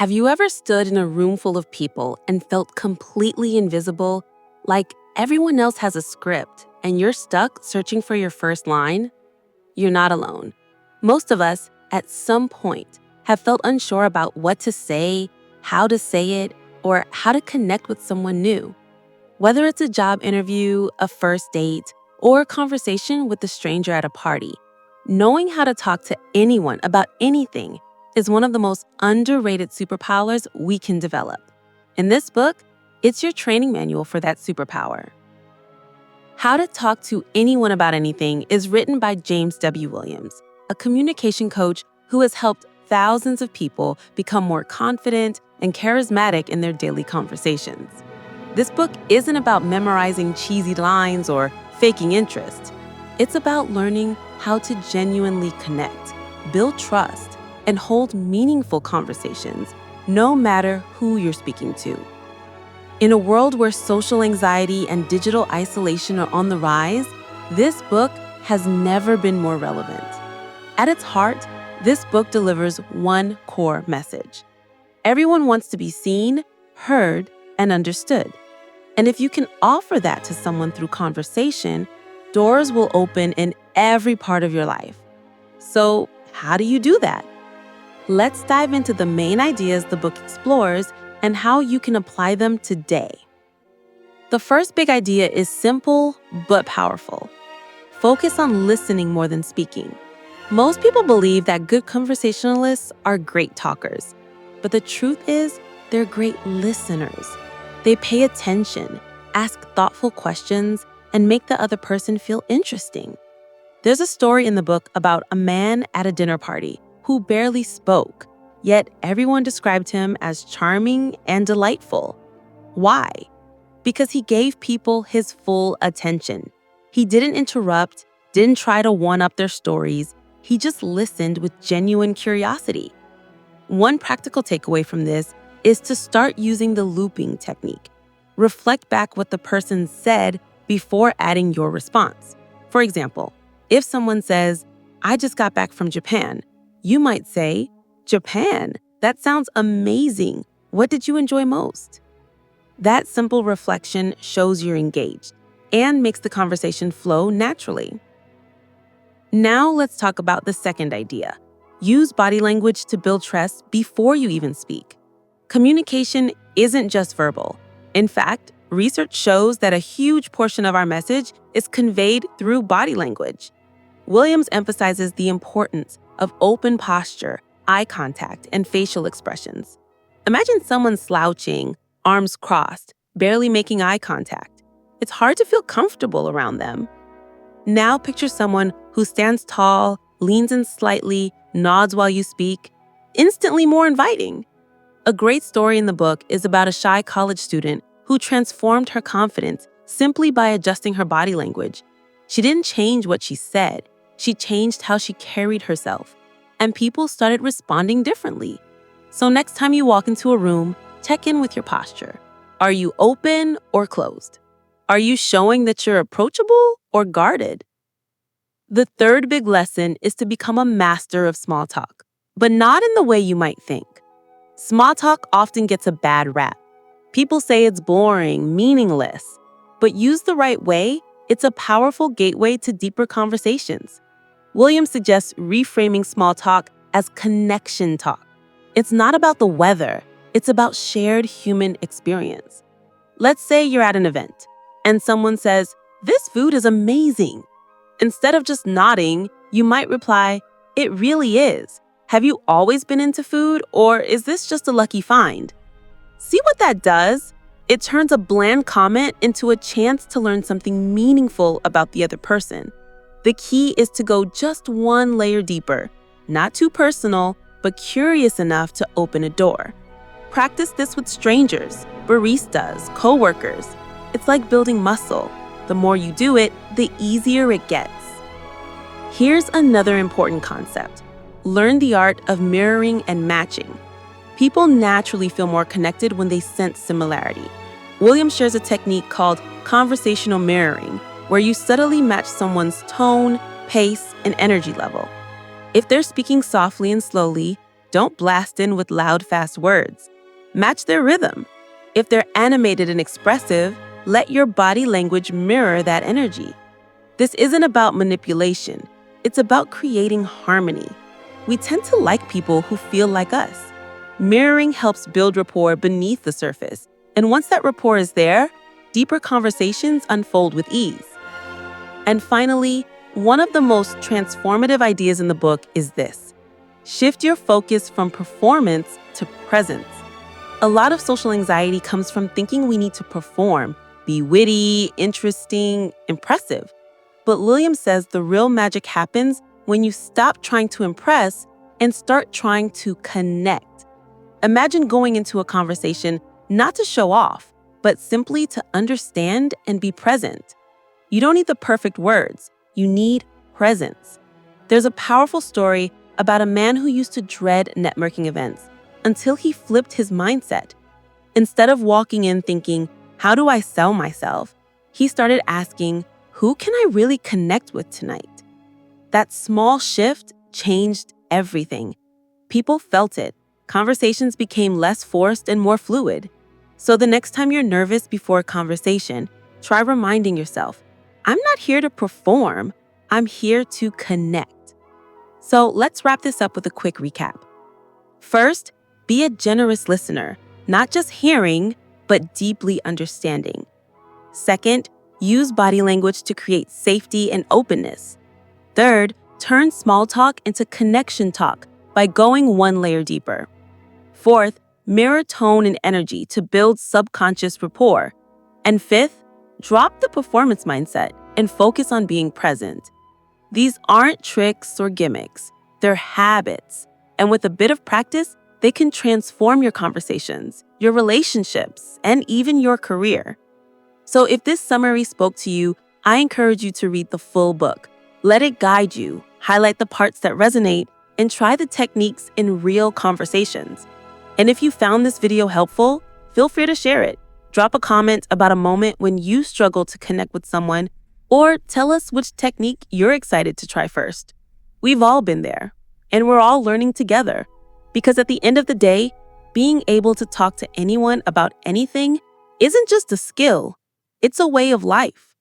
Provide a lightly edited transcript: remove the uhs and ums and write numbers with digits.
Have you ever stood in a room full of people and felt completely invisible, like everyone else has a script and you're stuck searching for your first line? You're not alone. Most of us, at some point, have felt unsure about what to say, how to say it, or how to connect with someone new. Whether it's a job interview, a first date, or a conversation with a stranger at a party, knowing how to talk to anyone about anything is one of the most underrated superpowers we can develop. In this book, it's your training manual for that superpower. How to Talk to Anyone About Anything is written by James W. Williams, a communication coach who has helped thousands of people become more confident and charismatic in their daily conversations. This book isn't about memorizing cheesy lines or faking interest. It's about learning how to genuinely connect, build trust, and hold meaningful conversations, no matter who you're speaking to. In a world where social anxiety and digital isolation are on the rise, this book has never been more relevant. At its heart, this book delivers one core message. Everyone wants to be seen, heard, and understood. And if you can offer that to someone through conversation, doors will open in every part of your life. So, how do you do that? Let's dive into the main ideas the book explores and how you can apply them today. The first big idea is simple but powerful. Focus on listening more than speaking. Most people believe that good conversationalists are great talkers, but the truth is they're great listeners. They pay attention, ask thoughtful questions, and make the other person feel interesting. There's a story in the book about a man at a dinner party who barely spoke, yet everyone described him as charming and delightful. Why? Because he gave people his full attention. He didn't interrupt, didn't try to one-up their stories. He just listened with genuine curiosity. One practical takeaway from this is to start using the looping technique. Reflect back what the person said before adding your response. For example, if someone says, "I just got back from Japan," you might say, "Japan? That sounds amazing. What did you enjoy most?" That simple reflection shows you're engaged and makes the conversation flow naturally. Now let's talk about the second idea. Use body language to build trust before you even speak. Communication isn't just verbal. In fact, research shows that a huge portion of our message is conveyed through body language. Williams emphasizes the importance of open posture, eye contact, and facial expressions. Imagine someone slouching, arms crossed, barely making eye contact. It's hard to feel comfortable around them. Now picture someone who stands tall, leans in slightly, nods while you speak, instantly more inviting. A great story in the book is about a shy college student who transformed her confidence simply by adjusting her body language. She didn't change what she said. She changed how she carried herself, and people started responding differently. So next time you walk into a room, check in with your posture. Are you open or closed? Are you showing that you're approachable or guarded? The third big lesson is to become a master of small talk, but not in the way you might think. Small talk often gets a bad rap. People say it's boring, meaningless, but used the right way, it's a powerful gateway to deeper conversations. Williams suggests reframing small talk as connection talk. It's not about the weather, it's about shared human experience. Let's say you're at an event, and someone says, "This food is amazing." Instead of just nodding, you might reply, "It really is. Have you always been into food, or is this just a lucky find?" See what that does? It turns a bland comment into a chance to learn something meaningful about the other person. The key is to go just one layer deeper, not too personal, but curious enough to open a door. Practice this with strangers, baristas, coworkers. It's like building muscle. The more you do it, the easier it gets. Here's another important concept. Learn the art of mirroring and matching. People naturally feel more connected when they sense similarity. Williams shares a technique called conversational mirroring, where you subtly match someone's tone, pace, and energy level. If they're speaking softly and slowly, Don't blast in with loud, fast words. Match their rhythm. If they're animated and expressive, let your body language mirror that energy. This isn't about manipulation. It's about creating harmony. We tend to like people who feel like us. Mirroring helps build rapport beneath the surface. And once that rapport is there, deeper conversations unfold with ease. And finally, one of the most transformative ideas in the book is this: shift your focus from performance to presence. A lot of social anxiety comes from thinking we need to perform, be witty, interesting, impressive. But William says the real magic happens when you stop trying to impress and start trying to connect. Imagine going into a conversation not to show off, but simply to understand and be present. You don't need the perfect words. You need presence. There's a powerful story about a man who used to dread networking events until he flipped his mindset. Instead of walking in thinking, how do I sell myself? He started asking, who can I really connect with tonight? That small shift changed everything. People felt it. Conversations became less forced and more fluid. So the next time you're nervous before a conversation, try reminding yourself, I'm not here to perform. I'm here to connect. So let's wrap this up with a quick recap. First, be a generous listener, not just hearing, but deeply understanding. Second, use body language to create safety and openness. Third, turn small talk into connection talk by going one layer deeper. Fourth, mirror tone and energy to build subconscious rapport. And fifth, drop the performance mindset and focus on being present. These aren't tricks or gimmicks, they're habits. And with a bit of practice, they can transform your conversations, your relationships, and even your career. So if this summary spoke to you, I encourage you to read the full book. Let it guide you, highlight the parts that resonate, and try the techniques in real conversations. And if you found this video helpful, feel free to share it. Drop a comment about a moment when you struggled to connect with someone, or tell us which technique you're excited to try first. We've all been there, and we're all learning together. Because at the end of the day, being able to talk to anyone about anything isn't just a skill, it's a way of life.